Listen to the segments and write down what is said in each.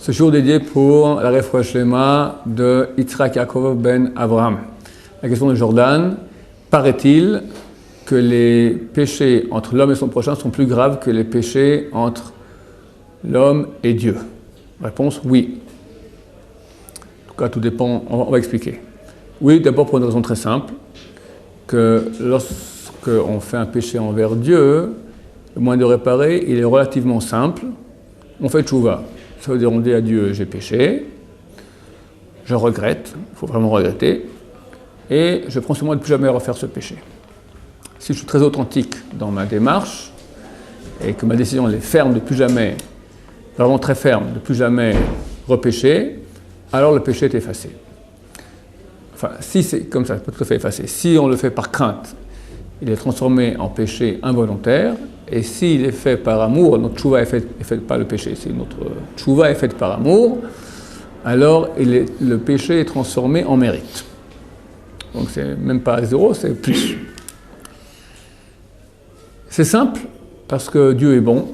Ce jour dédié pour la Refouach Shlema de Yitzhak Yaakov ben Abraham. La question de Jordan, paraît-il que les péchés entre l'homme et son prochain sont plus graves que les péchés entre l'homme et Dieu? Réponse, oui. En tout cas, tout dépend, on va expliquer. Oui, d'abord pour une raison très simple, que lorsqu'on fait un péché envers Dieu, le moyen de réparer, il est relativement simple. On fait tchouva. Ça veut dire on dit à Dieu, j'ai péché, je regrette, il faut vraiment regretter, et je prends sur moi de ne plus jamais refaire ce péché. Si je suis très authentique dans ma démarche, et que ma décision elle est ferme de plus jamais, vraiment très ferme, de plus jamais repécher, alors le péché est effacé. Enfin, si c'est comme ça, c'est pas tout à fait effacé. Si on le fait par crainte, il est transformé en péché involontaire, et s'il est fait par amour, notre tchouva est faite pas le péché, c'est notre tchouva est faite par amour, alors le péché est transformé en mérite. Donc c'est même pas zéro, c'est plus. C'est simple, parce que Dieu est bon,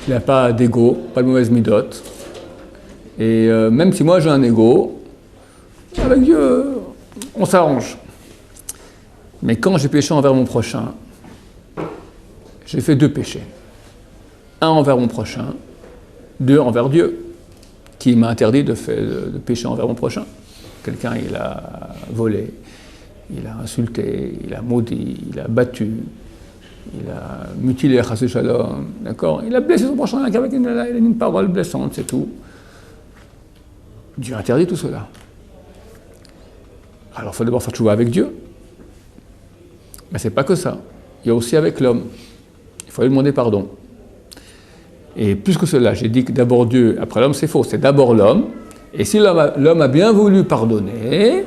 il n'a pas d'ego, pas de mauvaise midote, et même si moi j'ai un ego, avec Dieu, on s'arrange. Mais quand j'ai péché envers mon prochain, j'ai fait deux péchés. Un envers mon prochain, deux envers Dieu, qui m'a interdit de pécher envers mon prochain. Quelqu'un, il a volé, il a insulté, il a maudit, il a battu, il a mutilé Chassé Shalom, d'accord? Il a blessé son prochain avec une parole blessante, c'est tout. Dieu interdit tout cela. Alors il faut d'abord faire tchouva avec Dieu. Mais c'est pas que ça. Il y a aussi avec l'homme. Il faut lui demander pardon. Et plus que cela, j'ai dit que d'abord Dieu, après l'homme, c'est faux. C'est d'abord l'homme. Et si l'homme a bien voulu pardonner,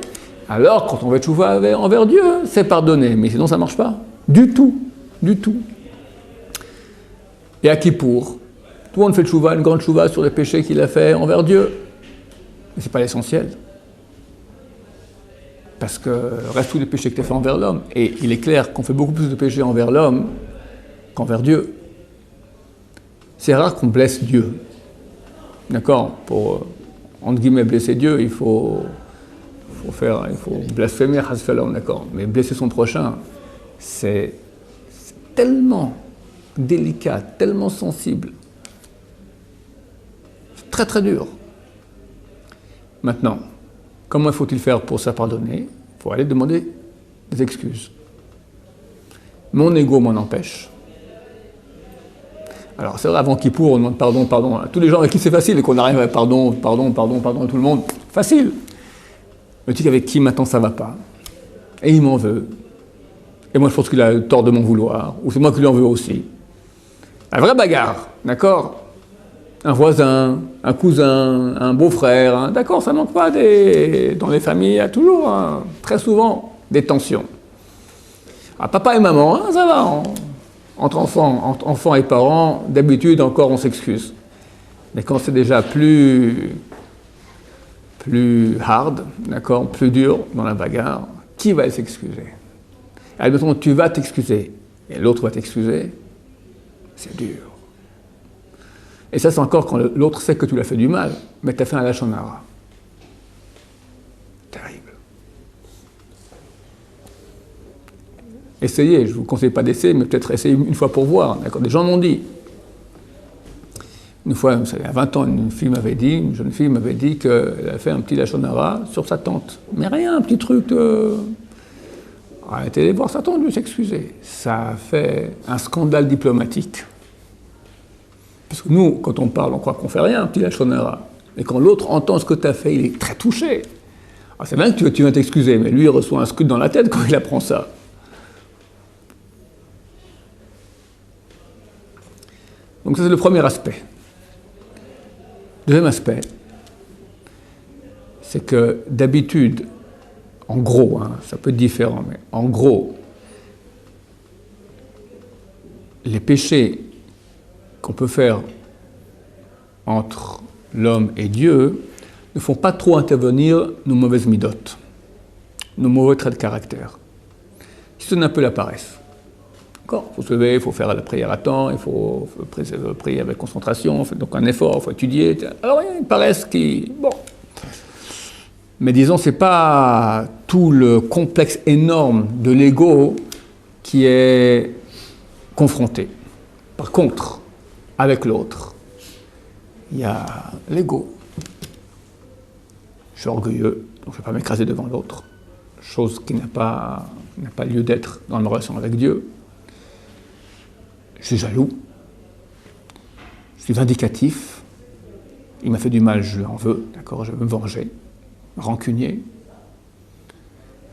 alors quand on va tchouva envers Dieu, c'est pardonné. Mais sinon, ça ne marche pas. Du tout. Du tout. Et à Kippour, tout le monde fait tchouva, une grande tchouva sur les péchés qu'il a fait envers Dieu. Mais ce n'est pas l'essentiel. Parce que reste tous les péchés que tu as fait envers l'homme. Et il est clair qu'on fait beaucoup plus de péchés envers l'homme qu'envers Dieu. C'est rare qu'on blesse Dieu. D'accord? Pour, entre guillemets, blesser Dieu, il faut blasphémer, d'accord? Mais blesser son prochain, c'est tellement délicat, tellement sensible. C'est très très dur. Maintenant, comment faut-il faire pour se pardonner? Il faut aller demander des excuses. Mon ego m'en empêche. Alors c'est vrai, avant Kippour, on demande pardon, pardon. Tous les gens avec qui c'est facile et qu'on arrive à pardon, pardon, pardon, pardon à tout le monde, facile. Le type avec qui maintenant ça va pas. Et il m'en veut. Et moi je pense qu'il a le tort de m'en vouloir. Ou c'est moi qui lui en veux aussi. La vraie bagarre, d'accord? Un voisin, un cousin, un beau-frère, hein. D'accord, ça ne manque pas dans les familles, il y a toujours, hein, très souvent, des tensions. Alors, papa et maman, hein, ça va, entre enfants et parents, d'habitude encore on s'excuse. Mais quand c'est déjà plus hard, d'accord, plus dur dans la bagarre, qui va s'excuser? Alors, mettons, tu vas t'excuser, et l'autre va t'excuser, c'est dur. Et ça, c'est encore quand l'autre sait que tu l'as fait du mal, mais tu as fait un lashon hara. Terrible. Essayez, je ne vous conseille pas d'essayer, mais peut-être essayez une fois pour voir. D'accord? Des gens m'ont dit. Une fois, il y a 20 ans, une jeune fille m'avait dit qu'elle a fait un petit lashon hara sur sa tante. Mais rien, un petit truc de... Elle était allée voir sa tante, lui s'excuser. Ça a fait un scandale diplomatique. Parce que nous, quand on parle, on croit qu'on ne fait rien, un petit lashon hara. Mais quand l'autre entend ce que tu as fait, il est très touché. Alors c'est bien que tu viens t'excuser, mais lui, il reçoit un scud dans la tête quand il apprend ça. Donc ça, c'est le premier aspect. Deuxième aspect, c'est que d'habitude, en gros, hein, ça peut être différent, mais en gros, les péchés qu'on peut faire entre l'homme et Dieu ne font pas trop intervenir nos mauvaises midotes, nos mauvais traits de caractère, qui donnent un peu la paresse. D'accord? Il faut se lever, il faut faire la prière à temps, il faut prier avec concentration, donc un effort, il faut étudier. Alors, il y a une paresse qui... Bon. Mais disons, ce n'est pas tout le complexe énorme de l'ego qui est confronté. Par contre, avec l'autre, il y a l'ego. Je suis orgueilleux, donc je ne vais pas m'écraser devant l'autre. Chose qui n'a pas lieu d'être dans ma relation avec Dieu. Je suis jaloux. Je suis vindicatif. Il m'a fait du mal, je lui en veux, d'accord, je veux me venger. Rancunier.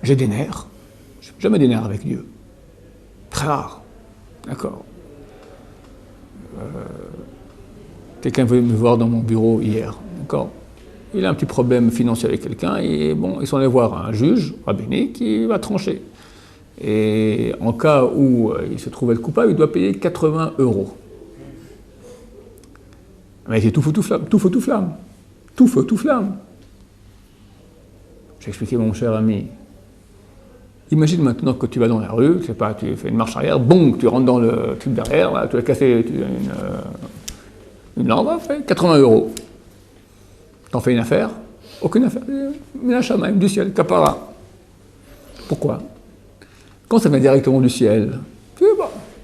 J'ai des nerfs. Je n'ai jamais des nerfs avec Dieu. Très rare. D'accord. Quelqu'un veut me voir dans mon bureau hier. D'accord. Il a un petit problème financier avec quelqu'un et bon, ils sont allés voir un juge rabbinique qui va trancher. Et en cas où il se trouve être coupable, il doit payer 80 €. Mais c'est tout feu, tout flamme. Tout feu, tout flamme. Tout feu, tout flamme. J'ai expliqué, mon cher ami. Imagine maintenant que tu vas dans la rue, je sais pas, tu fais une marche arrière, boum, tu rentres dans le truc derrière, là, tu as cassé une lampe, fait 80 €. T'en fais une affaire? Aucune affaire. Minachamaim, du ciel, capara. Pourquoi? Quand ça vient directement du ciel,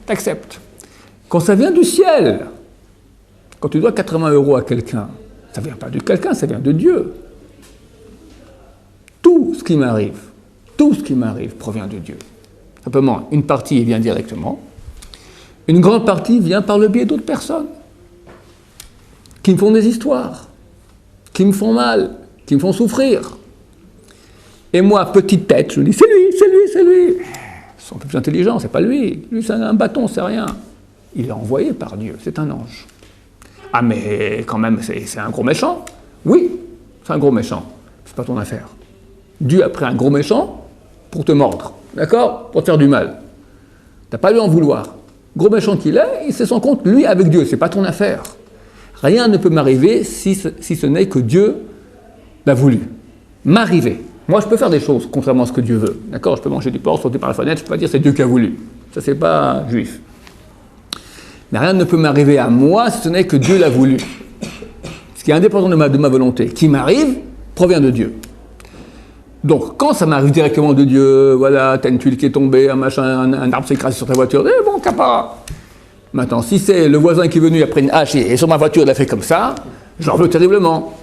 t'acceptes. Quand ça vient du ciel, quand tu dois 80 € à quelqu'un, ça ne vient pas de quelqu'un, ça vient de Dieu. Tout ce qui m'arrive provient de Dieu. Simplement, une partie vient directement, une grande partie vient par le biais d'autres personnes qui me font des histoires, qui me font mal, qui me font souffrir. Et moi, petite tête, je me dis, c'est lui, c'est lui, c'est lui. Ils sont un peu plus intelligents, c'est pas lui. Lui, c'est un bâton, c'est rien. Il est envoyé par Dieu, c'est un ange. Ah, mais quand même, c'est un gros méchant. Oui, c'est un gros méchant. C'est pas ton affaire. Dieu a pris un gros méchant pour te mordre, d'accord? Pour te faire du mal. T'as pas lui en vouloir. Gros méchant qu'il est, il sait son compte, lui, avec Dieu, c'est pas ton affaire. Rien ne peut m'arriver si ce n'est que Dieu l'a voulu. M'arriver. Moi, je peux faire des choses contrairement à ce que Dieu veut. D'accord? Je peux manger du porc, sauter par la fenêtre, je peux pas dire c'est Dieu qui a voulu. Ça, c'est pas juif. Mais rien ne peut m'arriver à moi si ce n'est que Dieu l'a voulu. Ce qui est indépendant de ma volonté, qui m'arrive, provient de Dieu. Donc, quand ça m'arrive directement de Dieu, voilà, t'as une tuile qui est tombée, un machin, un arbre s'est écrasé sur ta voiture, bon, capara. Maintenant, si c'est le voisin qui est venu après une hache et sur ma voiture, il a fait comme ça, je l'en veux terriblement.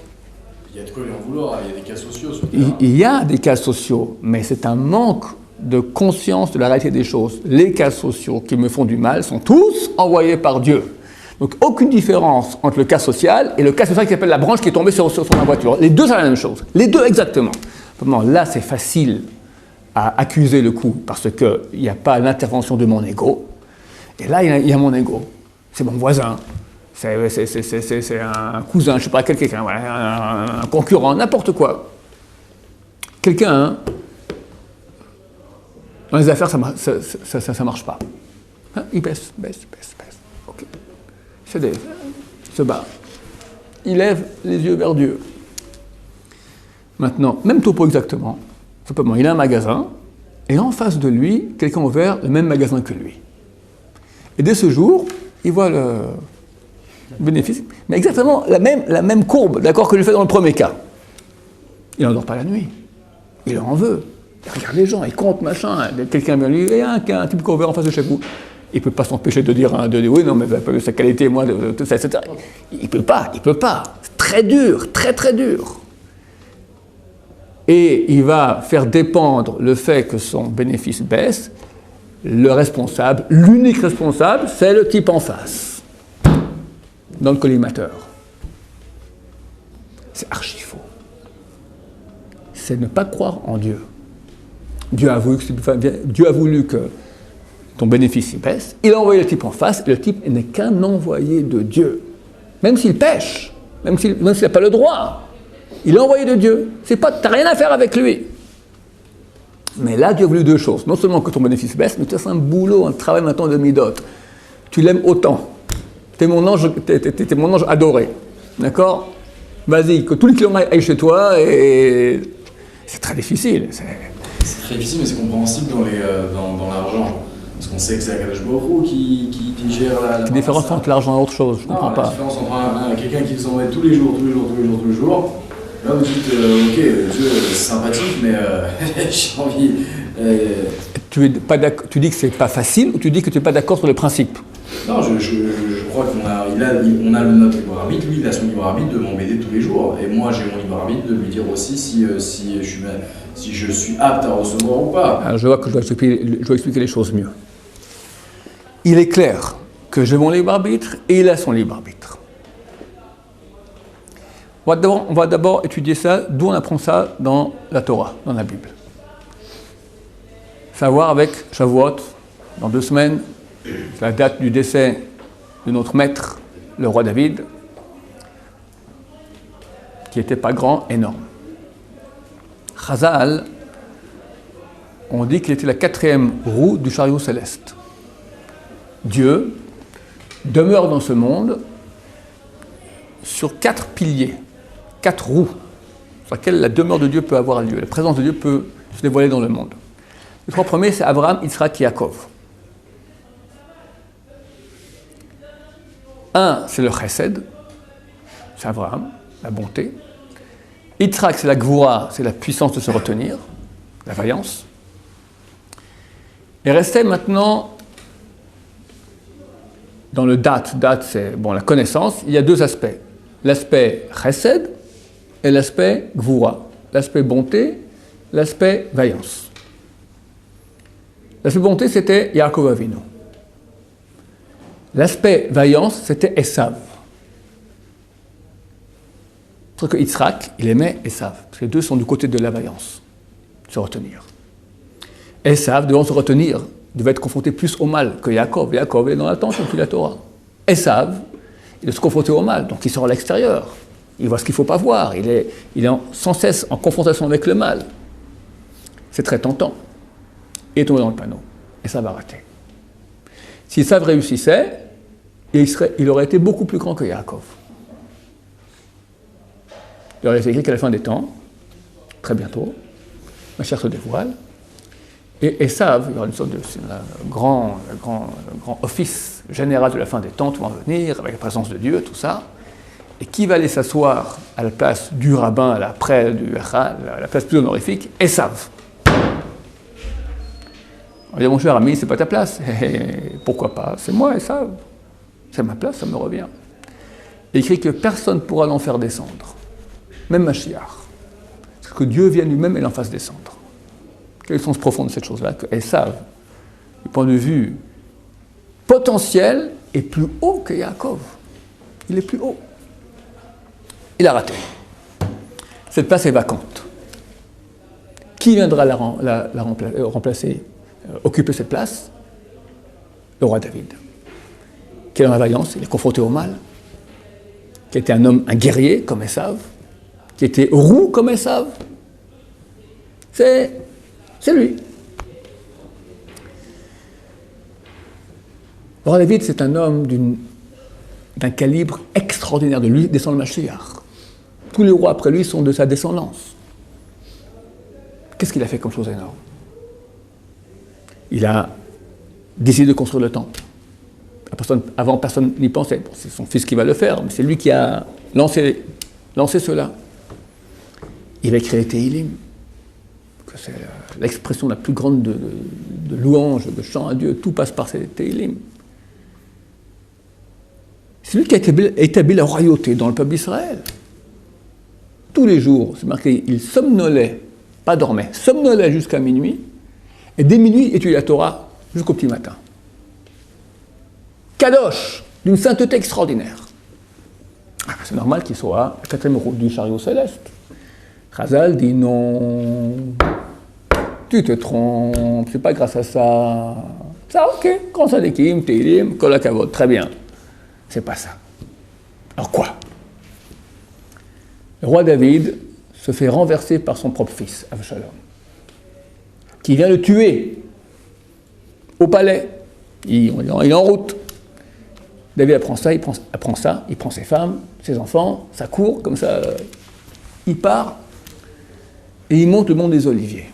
Il y a de quoi lui en vouloir, il y a des cas sociaux. Il y a des cas sociaux, mais c'est un manque de conscience de la réalité des choses. Les cas sociaux qui me font du mal sont tous envoyés par Dieu. Donc, aucune différence entre le cas social et le cas social qui s'appelle la branche qui est tombée sur ma voiture. Les deux, c'est la même chose. Les deux, exactement. Là, c'est facile à accuser le coup parce qu'il n'y a pas l'intervention de mon ego. Et là, il y a mon ego. C'est mon voisin. C'est un cousin, je ne sais pas, quelqu'un, un concurrent, n'importe quoi. Quelqu'un, hein, dans les affaires, ça ne marche pas. Hein, il baisse. Okay. Il se bat. Il lève les yeux vers Dieu. Maintenant, même topo exactement, simplement, il a un magasin, et en face de lui, quelqu'un a ouvert le même magasin que lui. Et dès ce jour, il voit le bénéfice, mais exactement la même courbe, d'accord, que je fais dans le premier cas. Il n'endort pas la nuit. Il en veut. Il regarde les gens, il compte, machin. Quelqu'un vient lui, il y a un type qui a ouvert en face de chez vous. Il ne peut pas s'empêcher de dire, oui, non, mais sa qualité, moi, tout ça, etc. Il ne peut pas. C'est très dur, très, très dur. Et il va faire dépendre le fait que son bénéfice baisse. Le responsable, l'unique responsable, c'est le type en face, dans le collimateur. C'est archi faux. C'est ne pas croire en Dieu. Dieu a voulu que ton bénéfice baisse, il a envoyé le type en face, et le type n'est qu'un envoyé de Dieu. Même s'il pêche, même s'il n'a pas le droit, il est envoyé de Dieu. Tu n'as rien à faire avec lui. Mais là, Dieu a voulu deux choses. Non seulement que ton bénéfice baisse, mais tu as un boulot, un travail maintenant de midot. Tu l'aimes autant. T'es mon ange adoré. D'accord? Vas-y, que tous les clients aillent chez toi, et c'est très difficile. C'est très difficile, mais c'est compréhensible dans l'argent. Parce qu'on sait que c'est Akadosh Baruch Hu qui gère la Quelle différence entre l'argent et autre chose? Je ne comprends pas. La différence entre quelqu'un qui vous envoie tous les jours, là vous dites, ok, Dieu, c'est sympathique, mais j'ai envie... Tu dis que c'est pas facile ou tu dis que tu n'es pas d'accord sur le principe? Non, je crois qu'on a notre libre arbitre, lui il a son libre arbitre de m'embêter tous les jours. Et moi j'ai mon libre arbitre de lui dire aussi si je suis apte à recevoir ou pas. Alors, je vois que je dois expliquer les choses mieux. Il est clair que j'ai mon libre arbitre et il a son libre arbitre. On va d'abord étudier ça, d'où on apprend ça dans la Torah, dans la Bible. Savoir avec Shavuot, dans 2 semaines, c'est la date du décès de notre maître, le roi David, qui n'était pas grand, énorme. Chazal, on dit qu'il était la 4e roue du chariot céleste. Dieu demeure dans ce monde sur 4 piliers, 4 roues, sur lesquelles la demeure de Dieu peut avoir lieu, la présence de Dieu peut se dévoiler dans le monde. Les 3 premiers, c'est Abraham, Yitzhak et Yaakov. 1, c'est le chesed, c'est Abraham, la bonté. Yitzhak, c'est la gvoura, c'est la puissance de se retenir, la vaillance. Et restait maintenant, dans le date c'est la connaissance, il y a 2 aspects. L'aspect chesed et l'aspect gvoura, l'aspect bonté, l'aspect vaillance. L'aspect bonté, c'était Yaakov Avinu. L'aspect vaillance, c'était Esav. Parce que Yitzhak, il aimait Esav. Parce que les 2 sont du côté de la vaillance, se retenir. Esav, devant se retenir, devait être confronté plus au mal que Yaakov. Yaakov est dans la tente, il la Torah. Esav, il est se confronter au mal, donc il sort à l'extérieur. Il voit ce qu'il ne faut pas voir. Il est sans cesse en confrontation avec le mal. C'est très tentant. Il est tombé dans le panneau. Et ça va rater. Si Esav réussissait, il aurait été beaucoup plus grand que Yaakov. Il aurait été écrit qu'à la fin des temps, très bientôt, ma chair se dévoile, et Esav, il y aura une sorte de grand office général de la fin des temps, tout va venir, avec la présence de Dieu, tout ça, et qui va aller s'asseoir à la place du rabbin, à la place plus honorifique? Esav. On va dire, mon cher ami, c'est pas ta place. Pourquoi pas? C'est moi, Esav. C'est ma place, ça me revient. Il écrit que personne ne pourra l'en faire descendre, même Mashiach. Parce que Dieu vienne lui-même et l'en fasse descendre. Quel est le sens profond de cette chose-là? Que Esav, du point de vue potentiel, est plus haut que Yaakov. Il est plus haut. Il a raté. Cette place est vacante. Qui viendra la remplacer, occuper cette place? Le roi David. Qui est dans la vaillance, il est confronté au mal. Qui était un guerrier comme Esav. Qui était roux comme Esav. C'est lui. Le roi David, c'est un homme d'un calibre extraordinaire. De lui descend le Mashiach. Tous les rois après lui sont de sa descendance. Qu'est-ce qu'il a fait comme chose énorme? Il a décidé de construire le temple. Avant, personne n'y pensait. Bon, c'est son fils qui va le faire, mais c'est lui qui a lancé cela. Il va créer Tehillim, que c'est l'expression la plus grande de louange, de chant à Dieu. Tout passe par ces Tehillim. C'est lui qui a établi la royauté dans le peuple d'Israël. Tous les jours, c'est marqué, il somnolait, pas dormait, somnolait jusqu'à minuit, et dès minuit, il étudiait la Torah jusqu'au petit matin. Kadosh, d'une sainteté extraordinaire. C'est normal qu'il soit à la 4e roue du chariot céleste. Chazal dit non, tu te trompes, c'est pas grâce à ça. Ça, ok, grand sadikim, Tehillim, kol hakavod, très bien. C'est pas ça. Alors quoi? Le roi David se fait renverser par son propre fils, Avshalom, qui vient le tuer au palais. Il est en route. David apprend ça, il prend ses femmes, ses enfants, sa cour, comme ça, il part, et il monte le mont des Oliviers.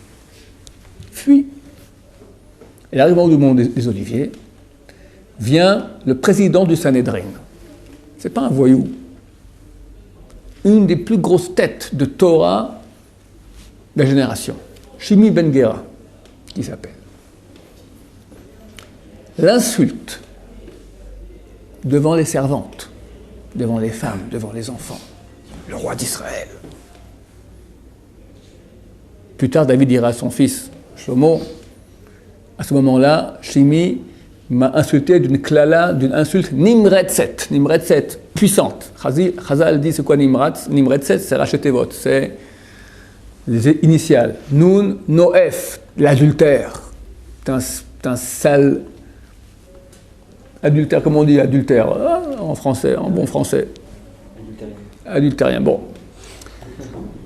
Fuit. Et arrivant au monde des Oliviers, vient le président du Sanhédrin. C'est pas un voyou. Une des plus grosses têtes de Torah de la génération. Shimi Ben Gera, qui s'appelle. L'insulte devant les servantes, devant les femmes, devant les enfants. Le roi d'Israël. Plus tard, David dira à son fils, Shlomo, à ce moment-là, Shimi m'a insulté d'une klala, d'une insulte nimretzet, puissante. Chazal dit c'est quoi nimretzet, c'est rachetevot, c'est les initiales. Nun, noef, l'adultère. C'est un sale adultère, comment on dit adultère en français, en bon français. Adultérien, bon.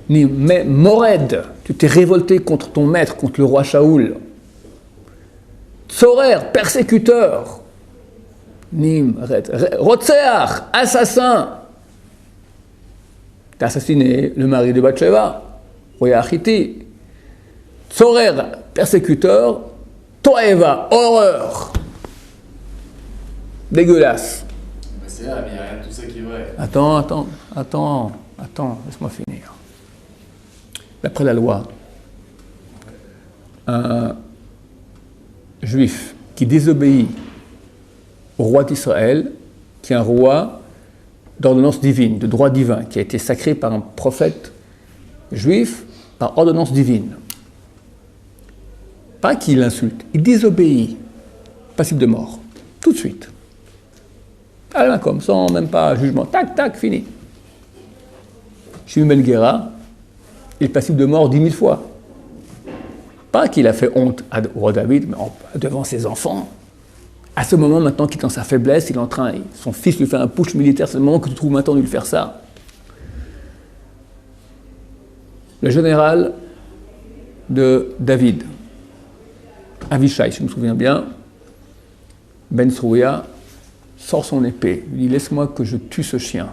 Mais Mored, tu t'es révolté contre ton maître, contre le roi Shaoul. Tzorer, persécuteur. Rotseach, assassin. T'as assassiné le mari de Bathsheba, Roya Achiti. Tzorer, persécuteur. Toeva, horreur. Dégueulasse. Bah c'est là, mais il n'y a rien de tout ça qui est vrai. Attends, laisse-moi finir. D'après la loi, un juif qui désobéit au roi d'Israël, qui est un roi d'ordonnance divine, de droit divin, qui a été sacré par un prophète juif par ordonnance divine. Pas qu'il l'insulte, il désobéit, passible de mort, tout de suite. À la comme, sans même pas jugement, tac, fini. Shimi Ben Gera, il est passible de mort 10 000 fois. Pas qu'il a fait honte au roi David, mais devant ses enfants. À ce moment, maintenant qu'il est dans sa faiblesse, il est en train, son fils lui fait un push militaire, c'est le moment que tu trouves maintenant de lui faire ça. Le général de David, Avishai, si je me souviens bien, Ben Srouya, sort son épée, lui dit « Laisse-moi que je tue ce chien ».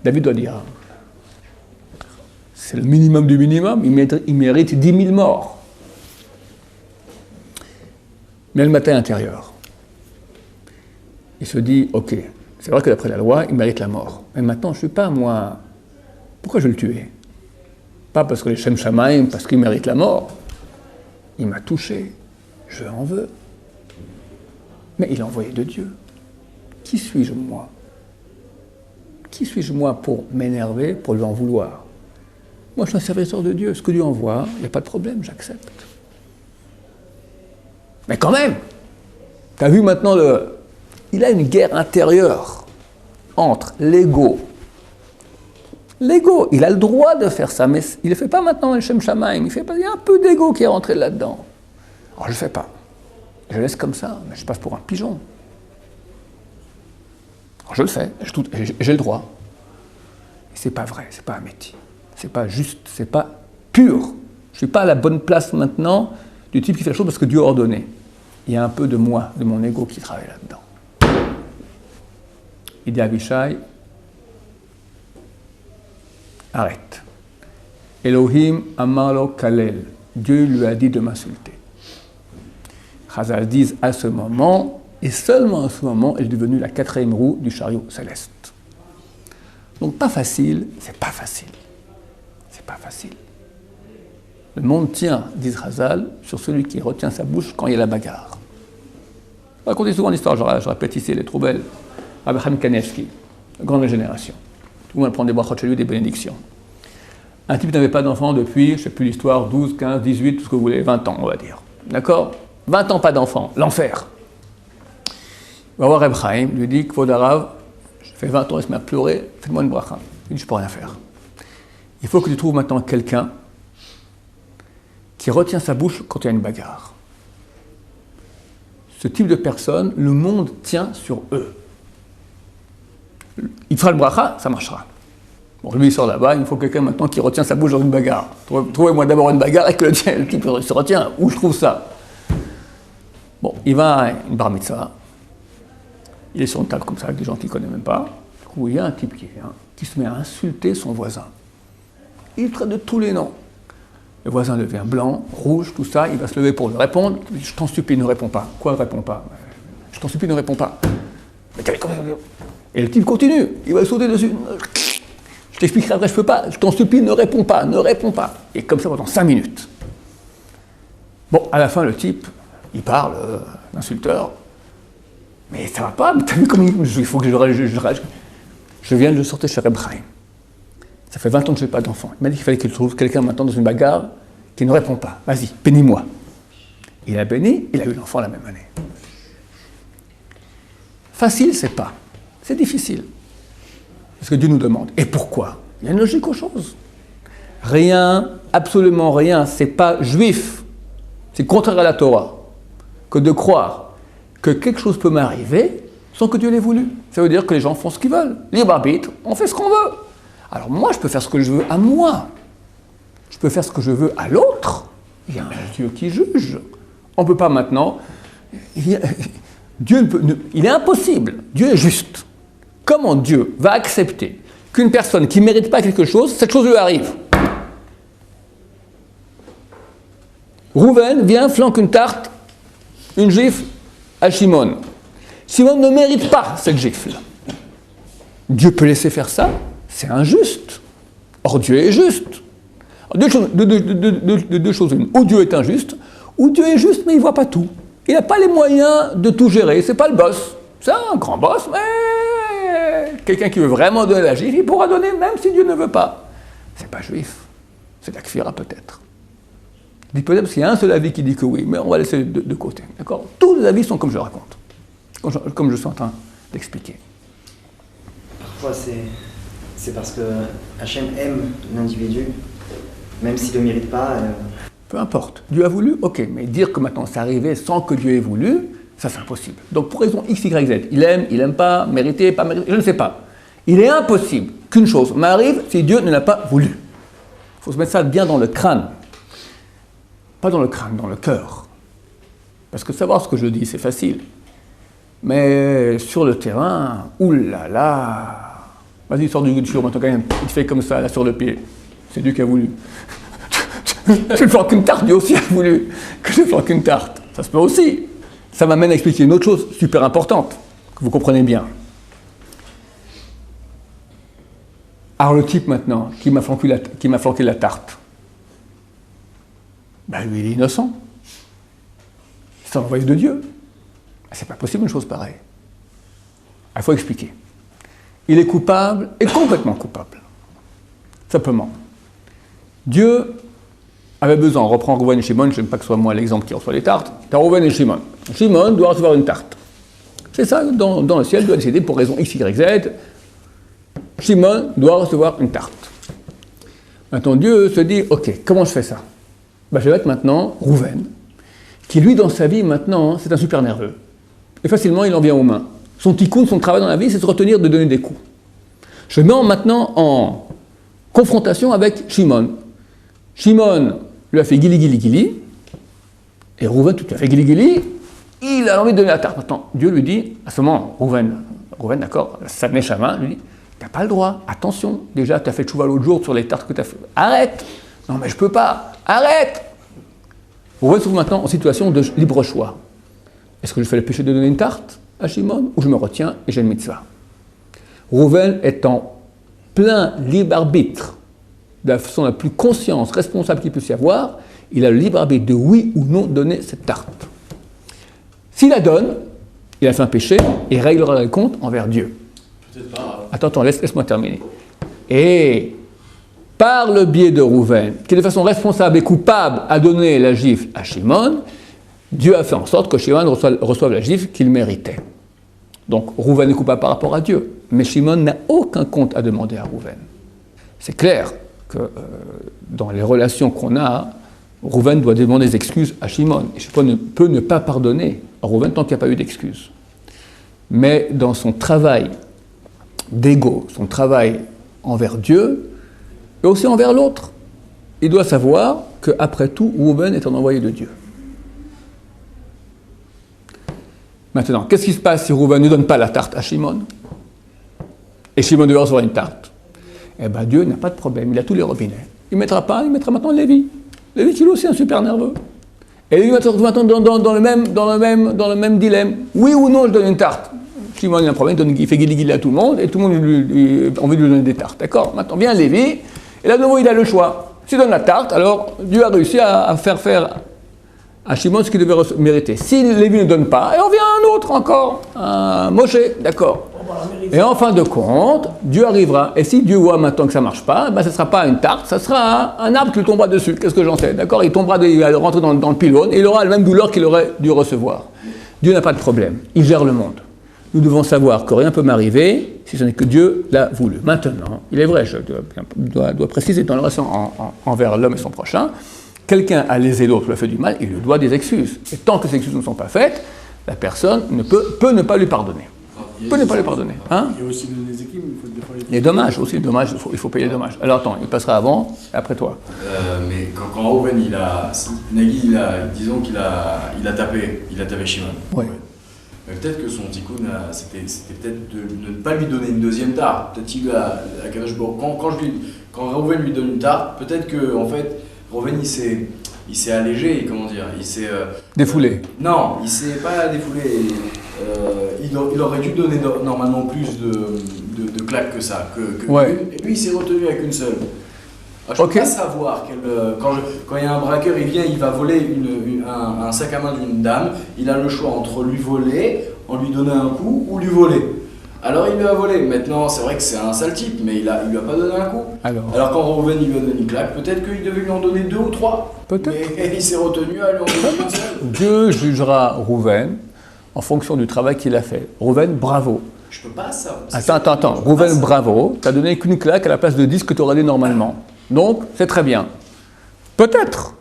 David doit dire « C'est le minimum du minimum, il mérite 10 000 morts ». Mais le matin intérieur, il se dit « Ok, c'est vrai que d'après la loi, il mérite la mort. Mais maintenant, je ne suis pas, moi, pourquoi je vais le tuer? Pas parce que les Shem Shamaim, parce qu'il mérite la mort. Il m'a touché, je en veux. Mais il est envoyé de Dieu. Qui suis-je, moi? Qui suis-je, moi, pour m'énerver, pour lui en vouloir? Moi, je suis un serviteur de Dieu. Ce que Dieu envoie, il n'y a pas de problème, j'accepte. Mais quand même, tu as vu maintenant, il a une guerre intérieure entre l'ego. L'ego, il a le droit de faire ça, mais il ne le fait pas maintenant, le Shem Shamaim. Il y a un peu d'ego qui est rentré là-dedans. Alors, je ne le fais pas. Je laisse comme ça, mais je passe pour un pigeon. Alors, je le fais, j'ai le droit. Et c'est pas vrai, c'est pas un métier. C'est pas juste, c'est pas pur. Je ne suis pas à la bonne place maintenant du type qui fait la chose parce que Dieu a ordonné. Il y a un peu de moi, de mon ego qui travaille là-dedans. Il dit à Avishai, arrête. Elohim amarlo kalel. Dieu lui a dit de m'insulter. Chazal disent à ce moment, et seulement à ce moment, elle est devenue la 4e roue du chariot céleste. Donc pas facile, c'est pas facile. C'est pas facile. Le monde tient, dit Chazal, sur celui qui retient sa bouche quand il y a la bagarre. Je raconte souvent l'histoire, je répète ici, elle est trop belle. Abraham Kanevski, grande génération. Tout le monde prend des brachot chez lui, des bénédictions. Un type n'avait pas d'enfant depuis, je ne sais plus l'histoire, 12, 15, 18, tout ce que vous voulez, 20 ans, on va dire. D'accord? 20 ans, pas d'enfant, l'enfer. Il va voir Reb Chaim, lui dit, Kvod Arav, je fais 20 ans, il se met à pleurer, fais-moi une bracha. Il dit, je ne peux rien faire. Il faut que tu trouves maintenant quelqu'un qui retient sa bouche quand il y a une bagarre. Ce type de personne, le monde tient sur eux. Il fera le bracha, ça marchera. Bon, lui, il sort là-bas, il me faut quelqu'un maintenant qui retient sa bouche dans une bagarre. Trouvez-moi d'abord une bagarre avec le type se retient. Où je trouve ça? Bon, il va à une bar mitzvah. Il est sur une table comme ça, avec des gens qu'il ne connaît même pas. Du coup, il y a un type qui vient, qui se met à insulter son voisin. Il traite de tous les noms. Le voisin devient blanc, rouge, tout ça, il va se lever pour lui répondre. Je t'en supplie, ne réponds pas. Quoi, ne réponds pas? Je t'en supplie, ne réponds pas. Et le type continue, il va sauter dessus. Je t'expliquerai après, je peux pas. Je t'en supplie, ne réponds pas, ne réponds pas. Et comme ça pendant 5 minutes. Bon, à la fin, le type, il parle, l'insulteur. Mais ça va pas, mais t'as vu comme il faut que je réagisse. Je viens de le sortir chez Reb Chaim. Ça fait 20 ans que je n'ai pas d'enfant. Il m'a dit qu'il fallait qu'il trouve quelqu'un maintenant dans une bagarre qui ne répond pas. Vas-y, bénis-moi. Il a béni, il a eu l'enfant la même année. Facile, c'est pas. C'est difficile. Parce que Dieu nous demande. Et pourquoi? Il y a une logique aux choses. Rien, absolument rien, c'est pas juif. C'est contraire à la Torah que de croire que quelque chose peut m'arriver sans que Dieu l'ait voulu. Ça veut dire que les gens font ce qu'ils veulent. Libre arbitre, on fait ce qu'on veut. Alors moi, je peux faire ce que je veux à moi. Je peux faire ce que je veux à l'autre. Il y a un Dieu qui juge. On ne peut pas maintenant... Dieu il est impossible. Dieu est juste. Comment Dieu va accepter qu'une personne qui ne mérite pas quelque chose, cette chose lui arrive? Rouven vient, flanque une tarte, une gifle à Shimon. Shimon ne mérite pas cette gifle. Dieu peut laisser faire ça? C'est injuste. Or Dieu est juste. Alors, deux choses une. Ou Dieu est injuste, ou Dieu est juste mais il ne voit pas tout. Il n'a pas les moyens de tout gérer. C'est pas le boss. C'est un grand boss, mais quelqu'un qui veut vraiment donner la gifle, il pourra donner même si Dieu ne veut pas. C'est pas juif. C'est la kfira peut-être. Je dis peut-être parce qu'il y a un seul avis qui dit que oui, mais on va laisser de côté. D'accord? Tous les avis sont comme je le raconte. Comme je suis en train d'expliquer. Parfois c'est parce que Hachem aime l'individu, même s'il ne le mérite pas. Peu importe. Dieu a voulu, ok, mais dire que maintenant c'est arrivé sans que Dieu ait voulu, ça c'est impossible. Donc pour raison X, Y, Z, il aime pas, mérité, pas mérité, je ne sais pas. Il est impossible qu'une chose m'arrive si Dieu ne l'a pas voulu. Il faut se mettre ça bien dans le crâne. Pas dans le crâne, dans le cœur. Parce que savoir ce que je dis, c'est facile. Mais sur le terrain, oulala. Vas-y, sors du chiour, maintenant quand même, il te fait comme ça, là, sur le pied. C'est Dieu qui a voulu. Je ne flanque qu'une tarte, Dieu aussi a voulu que je flanque une tarte. Ça se peut aussi. Ça m'amène à expliquer une autre chose super importante, que vous comprenez bien. Alors le type maintenant, qui m'a flanqué la tarte, ben lui il est innocent. C'est un envoyé de Dieu. C'est pas possible une chose pareille. Il faut expliquer. Il est coupable et complètement coupable. Simplement. Dieu avait besoin, on reprend Rouven et Shimon, je n'aime pas que ce soit moi l'exemple qui reçoit les tartes, t'as Rouven et Shimon. Shimon doit recevoir une tarte. C'est ça, dans le ciel, doit décider pour raison X, Y, Z. Shimon doit recevoir une tarte. Maintenant, Dieu se dit, ok, comment je fais ça? Ben, je vais mettre maintenant Rouven, qui lui, dans sa vie, maintenant, c'est un super nerveux. Et facilement, il en vient aux mains. Son tikkun, son travail dans la vie, c'est de se retenir de donner des coups. Je mets maintenant en confrontation avec Shimon. Shimon lui a fait gili, et Rouven, tout lui a fait gili, il a envie de donner la tarte. Maintenant, Dieu lui dit, à ce moment, Rouven, d'accord, sa neshama, lui dit, t'as pas le droit, attention, déjà, tu as fait tchouva l'autre jour sur les tartes que tu as fait. Arrête! Non, mais je peux pas, arrête! Rouven se trouve maintenant en situation de libre choix. Est-ce que je fais le péché de donner une tarte à Shimon, ou je me retiens et j'ai une mitzvah? Rouven est en plein libre arbitre, de la façon la plus consciente, responsable qu'il puisse y avoir, il a le libre arbitre de oui ou non donner cette tarte. S'il la donne, il a fait un péché et il réglera le compte envers Dieu. Peut-être pas. Attends, laisse-moi terminer. Et par le biais de Rouven, qui de façon responsable et coupable a donné la gifle à Shimon, Dieu a fait en sorte que Shimon reçoive la gifle qu'il méritait. Donc Rouven est coupable par rapport à Dieu, mais Shimon n'a aucun compte à demander à Rouven. C'est clair que dans les relations qu'on a, Rouven doit demander des excuses à Shimon. Et Shimon peut ne pas pardonner à Rouven tant qu'il n'y a pas eu d'excuses. Mais dans son travail d'ego, son travail envers Dieu, et aussi envers l'autre, il doit savoir qu'après tout, Rouven est un envoyé de Dieu. Maintenant, qu'est-ce qui se passe si Rouven ne donne pas la tarte à Shimon? Et Shimon doit recevoir une tarte. Eh bien, Dieu n'a pas de problème, il a tous les robinets. Il mettra maintenant Lévi. Lévi, il est aussi un super nerveux. Et Lévi va se retrouver maintenant dans le même dilemme. Oui ou non, je donne une tarte. Shimon, il a un problème, il fait guili à tout le monde, et tout le monde a envie de lui donner des tartes. D'accord? Maintenant vient Lévi, et là de nouveau il a le choix. S'il donne la tarte, alors Dieu a réussi à faire à Shimon ce qu'il devait mériter. Si Lévi ne donne pas, et on vient un autre encore, un Moshe, d'accord? Et en fin de compte, Dieu arrivera. Et si Dieu voit maintenant que ça ne marche pas, ben ce ne sera pas une tarte, ça sera un arbre qui tombera dessus. Qu'est-ce que j'en sais? D'accord? Il va rentrer dans le pylône et il aura la même douleur qu'il aurait dû recevoir. Dieu n'a pas de problème. Il gère le monde. Nous devons savoir que rien ne peut m'arriver si ce n'est que Dieu l'a voulu. Maintenant, il est vrai, je dois préciser dans la relation envers l'homme et son prochain, quelqu'un a lésé l'autre, lui a fait du mal, il lui doit des excuses. Et tant que ces excuses ne sont pas faites, la personne peut ne pas lui pardonner. Peut ne pas lui pardonner. Hein? Il y a aussi les équipes, il faut des fois les dommages aussi, il faut payer les dommages. Alors attends, il passera avant, et après toi. Mais quand Reuven, Nagui, disons qu'il a tapé Shimon. Ouais. Mais peut-être que son tikkun, c'était peut-être de ne pas lui donner une deuxième tarte. Peut-être qu'il a Kadosh Baruch Hu, quand Reuven lui donne une tarte, peut-être que en fait Reuven il s'est allégé, comment dire, il s'est défoulé. Non, il s'est pas défoulé. Il aurait dû donner normalement plus de claques que ça, ouais. Une, et puis il s'est retenu avec une seule. Alors, je ne peux pas savoir quand il y a un braqueur, il vient, il va voler un sac à main d'une dame, il a le choix entre lui voler, en lui donnant un coup, ou lui voler. Alors il lui a volé. Maintenant, c'est vrai que c'est un sale type, mais il lui a pas donné un coup. Alors quand Reuven il lui a donné une claque, peut-être qu'il devait lui en donner 2 ou 3. Peut-être. Mais il s'est retenu à lui en donner une seule. Dieu jugera Reuven en fonction du travail qu'il a fait. Reuven, bravo. Je peux pas ça. Attends. Reuven, bravo. Tu n'as donné qu'une claque à la place de 10 que tu aurais dit normalement. Donc, c'est très bien. Peut-être.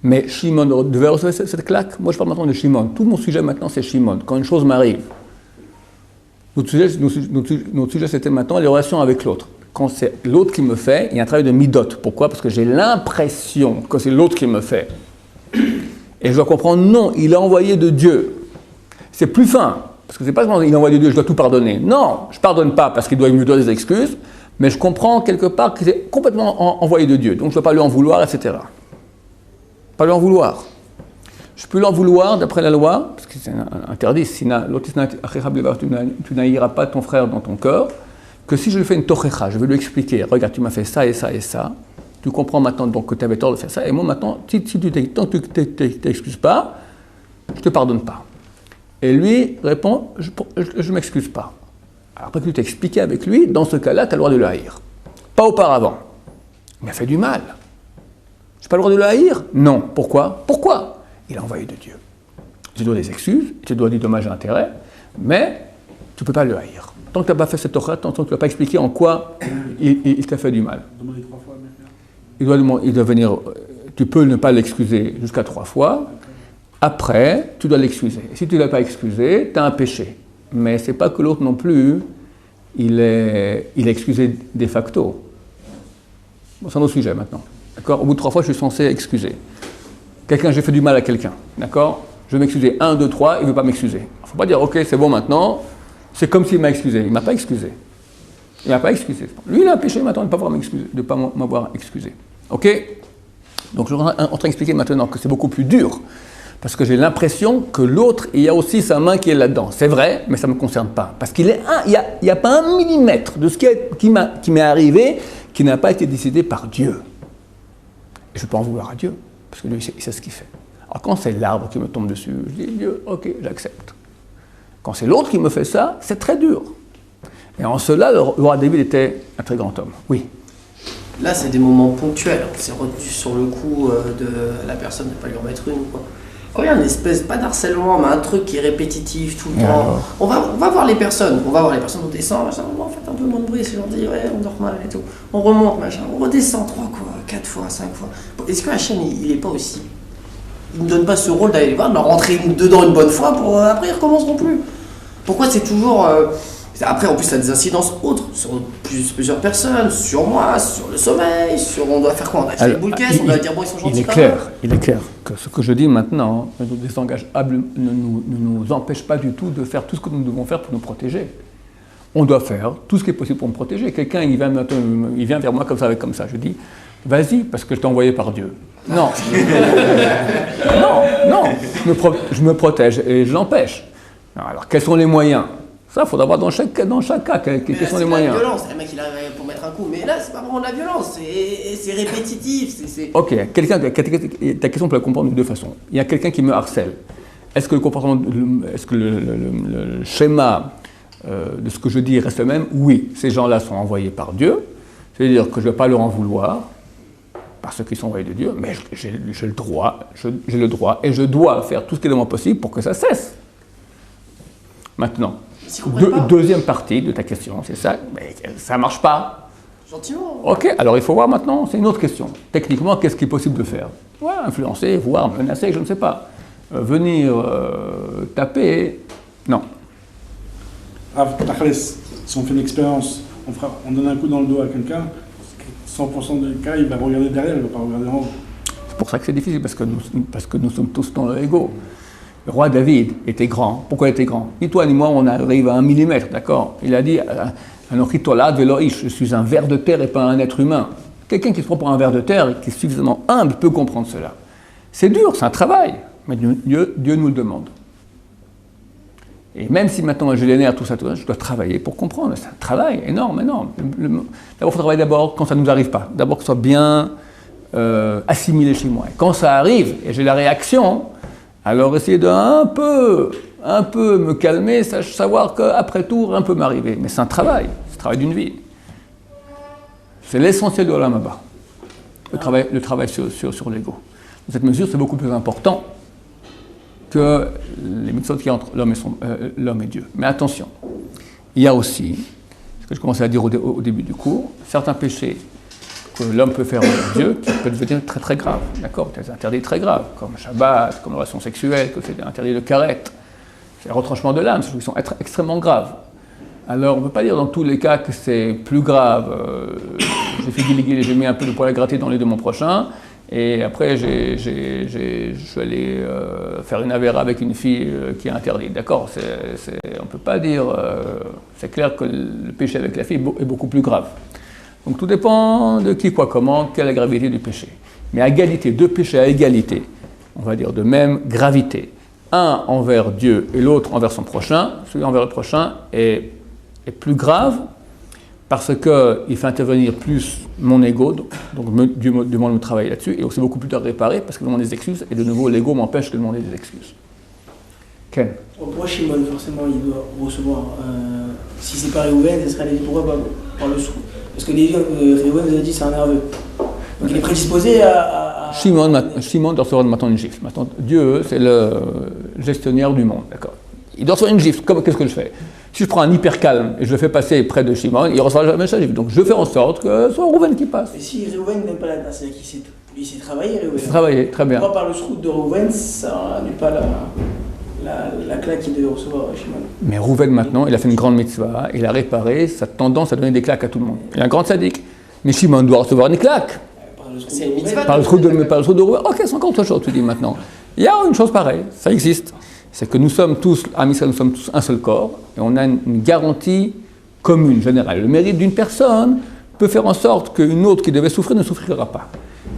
Mais Shimon devait recevoir cette claque. Moi, je parle maintenant de Shimon. Tout mon sujet maintenant, c'est Shimon. Quand une chose m'arrive, notre sujet, c'était maintenant les relations avec l'autre. Quand c'est l'autre qui me fait, il y a un travail de midot. Pourquoi? Parce que j'ai l'impression que c'est l'autre qui me fait. Et je dois comprendre, non, il a envoyé de Dieu. C'est plus fin. Parce que c'est pas seulement il a envoyé de Dieu, je dois tout pardonner. Non, je ne pardonne pas parce qu'il me doit des excuses, mais je comprends quelque part que c'est complètement envoyé de Dieu. Donc je ne dois pas lui en vouloir, etc. Pas lui en vouloir. Je peux l'en vouloir d'après la loi, parce que c'est interdit, tu n'haïras pas ton frère dans ton cœur, que si je lui fais une tochecha, je vais lui expliquer, regarde, tu m'as fait ça et ça et ça, tu comprends maintenant donc que tu avais tort de faire ça, et moi maintenant, tant que tu ne t'excuses pas, je ne te pardonne pas. Et lui répond, je ne m'excuse pas. Alors, après que tu t'es expliqué avec lui, dans ce cas-là, tu as le droit de le haïr. Pas auparavant. Il m'a fait du mal. Je n'ai pas le droit de le haïr? Non. Pourquoi? Il a envoyé de Dieu. Tu dois des excuses, tu dois des dommages et intérêts, mais tu ne peux pas le haïr. Tant que tu n'as pas fait cette torah, tant que tu ne l'as pas expliqué en quoi il t'a fait du mal. Demandez 3 fois, il doit venir, tu peux ne pas l'excuser jusqu'à 3 fois. Après, tu dois l'excuser. Si tu ne l'as pas excusé, tu as un péché. Mais ce n'est pas que l'autre non plus, il est excusé de facto. Bon, c'est un autre sujet maintenant. D'accord? Au bout de 3 fois, je suis censé excuser. J'ai fait du mal à quelqu'un. D'accord? Je vais m'excuser 1, 2, 3, il ne veut pas m'excuser. Il ne faut pas dire, ok, c'est bon maintenant, c'est comme s'il m'a excusé. Il ne m'a pas excusé. Il ne m'a pas excusé. Lui, il a un péché maintenant de ne pas m'avoir excusé. Ok? Donc, je suis en train d'expliquer maintenant que c'est beaucoup plus dur. Parce que j'ai l'impression que l'autre, il y a aussi sa main qui est là-dedans. C'est vrai, mais ça ne me concerne pas. Parce qu'il n'y a pas 1 millimètre de ce qui m'est arrivé qui n'a pas été décidé par Dieu. Et je peux en vouloir à Dieu, parce que lui, il sait ce qu'il fait. Alors quand c'est l'arbre qui me tombe dessus, je dis Dieu, ok, j'accepte. Quand c'est l'autre qui me fait ça, c'est très dur. Et en cela, le roi David était un très grand homme. Oui. Là, c'est des moments ponctuels. C'est retenu sur le coup de la personne, de ne pas lui remettre une, quoi. Quand il y a une espèce, pas d'harcèlement, mais un truc qui est répétitif tout le temps, on va voir les personnes, on descend, machin, on fait un peu moins de bruit, on dit ouais, on dort mal et tout, on remonte, machin, on redescend 3 fois, 4 fois, 5 fois. Est-ce que Hachem, il est pas aussi, il ne donne pas ce rôle d'aller les voir, de leur rentrer dedans une bonne fois pour après ils recommenceront plus? Pourquoi c'est toujours après en plus ça a des incidences autres sur plusieurs personnes, sur moi, sur le sommeil, on doit faire quoi? On a acheté les boules caisses, on doit dire bon ils sont gentils. Il est clair que ce que je dis maintenant ne nous désengage, ne nous empêche pas du tout de faire tout ce que nous devons faire pour nous protéger. On doit faire tout ce qui est possible pour me protéger. Quelqu'un il vient vers moi comme ça. Je dis vas-y parce que je t'ai envoyé par Dieu. Non. Non. Je me protège et je l'empêche. Alors, quels sont les moyens? Ça, il faudra voir dans chaque cas quels sont les moyens. C'est la violence. Le mec, il arrive pour mettre un coup. Mais là, c'est pas vraiment de la violence. C'est répétitif. Ok, ta question, on peut la comprendre de deux façons. Il y a quelqu'un qui me harcèle. Est-ce que le schéma de ce que je dis reste le même? Oui, ces gens-là sont envoyés par Dieu. C'est-à-dire que je ne vais pas leur en vouloir, parce qu'ils sont envoyés de Dieu, mais j'ai le droit et je dois faire tout ce qui est de moi possible pour que ça cesse. Maintenant, deuxième partie de ta question, c'est ça, mais ça ne marche pas. Gentiment. Ok, alors il faut voir maintenant, c'est une autre question. Techniquement, qu'est-ce qui est possible de faire? Ouais, influencer, voire menacer, je ne sais pas. Venir taper, non. Si on fait une expérience, on donne un coup dans le dos à quelqu'un, 100% des cas, il va regarder derrière, il ne va pas regarder en haut. C'est pour ça que c'est difficile, parce que nous sommes tous dans l'ego. Le roi David était grand. Pourquoi il était grand? Ni toi ni moi, on arrive à 1 millimètre, d'accord? Il a dit, je suis un ver de terre et pas un être humain. Quelqu'un qui se prend pour un ver de terre et qui est suffisamment humble peut comprendre cela. C'est dur, c'est un travail, mais Dieu nous le demande. Et même si maintenant j'ai les nerfs, tout ça, je dois travailler pour comprendre. C'est un travail énorme. D'abord, il faut travailler quand ça ne nous arrive pas. D'abord que ce soit bien assimilé chez moi. Et quand ça arrive, et j'ai la réaction, alors essayer de un peu me calmer, savoir qu'après tout, rien peut m'arriver. Mais c'est un travail, c'est le travail d'une vie. C'est l'essentiel de l'Olam Haba, le travail sur l'ego. Dans cette mesure, c'est beaucoup plus important que les mitzvot qui entre l'homme et Dieu. Mais attention, il y a aussi, ce que je commençais à dire au début du cours, certains péchés que l'homme peut faire envers Dieu qui peuvent devenir très très graves, d'accord? Des interdits très graves, comme le Shabbat, comme la relation sexuelle, que c'est des interdits de karet, c'est le retranchement de l'âme, c'est des choses qui sont extrêmement graves. Alors on ne peut pas dire dans tous les cas que c'est plus grave, j'ai fait guiliguer, j'ai mis un peu de poil à gratter dans les de mon prochain, et après je suis allé faire une avéra avec une fille qui est interdite, d'accord? On ne peut pas dire, c'est clair que le péché avec la fille est beaucoup plus grave. Donc tout dépend de qui, quoi, comment, quelle est la gravité du péché. Mais à égalité, deux péchés à égalité, on va dire de même gravité, un envers Dieu et l'autre envers son prochain, celui envers le prochain est plus grave parce qu'il fait intervenir plus mon ego, donc Dieu me demande de travailler là-dessus, et c'est beaucoup plus tard réparer parce qu'il me demande des excuses, et de nouveau l'ego m'empêche de demander des excuses. Ken? Pourquoi Shimon, forcément, il doit recevoir, si c'est pas Réhouven, ce serait pourquoi par le sou? Parce que Réhouven nous a dit c'est un nerveux. Donc il est prédisposé à... Shimon doit recevoir maintenant une gifle. Maintenant, Dieu, c'est le gestionnaire du monde, d'accord? Il doit recevoir une gifle. Qu'est-ce que je fais? Si je prends un hyper calme et je le fais passer près de Shimon, il ne recevra jamais sa gifle. Donc je fais en sorte que ce soit Réhouven qui passe. Et si Réhouven n'aime pas la tasse, c'est-à-dire qu'il sait travailler, Réhouven. Il sait travailler, très bien. Pourquoi par le srout de Réhouven, ça n'annule pas la claque qu'il devait recevoir Shimon? Mais Réhouven maintenant, il a fait une grande mitzvah, il a réparé sa tendance à donner des claques à tout le monde. Il est un grand sadique. Mais Shimon doit recevoir une claque. C'est une mitzvah. Par le srout de Réhouven. Ok, c'est encore autre chose, tu dis maintenant. Il y a une chose pareille, ça existe. C'est que nous sommes tous, Am Israël, nous sommes tous un seul corps, et on a une garantie commune, générale. Le mérite d'une personne peut faire en sorte qu'une autre qui devait souffrir ne souffrira pas.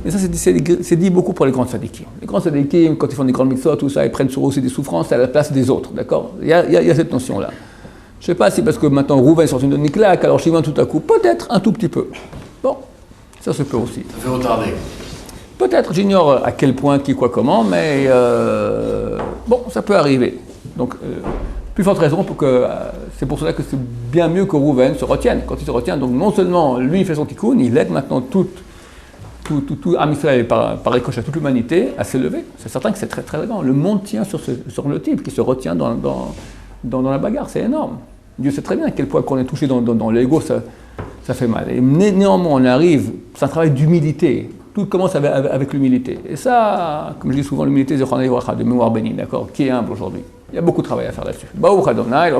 Et ça, c'est dit beaucoup pour les grands sadikim. Les grands sadikim, quand ils font des grandes mitzvot, tout ça, ils prennent sur eux aussi des souffrances à la place des autres, d'accord? Il y a cette notion-là. Je ne sais pas si parce que maintenant Réhouven sort une claque, alors Shimon tout à coup, peut-être un tout petit peu. Bon, ça se peut aussi. Ça fait retarder. Peut-être, j'ignore à quel point, qui, quoi, comment, mais bon, ça peut arriver. Donc, plus forte raison pour que c'est pour cela que c'est bien mieux que Réhouven se retienne. Quand il se retient, donc non seulement lui il fait son tikkun, il aide maintenant tout Am Israël par ricochet, toute l'humanité à s'élever. C'est certain que c'est très très grand. Le monde tient sur le type qui se retient dans la bagarre, c'est énorme. Dieu sait très bien à quel point qu'on est touché dans l'ego, ça fait mal. Et néanmoins, on arrive, c'est un travail d'humilité. Tout commence avec l'humilité. Et ça, comme je dis souvent, l'humilité, c'est de mémoire bénie, d'accord? Qui est humble aujourd'hui? Il y a beaucoup de travail à faire là-dessus. Baruch Adonai,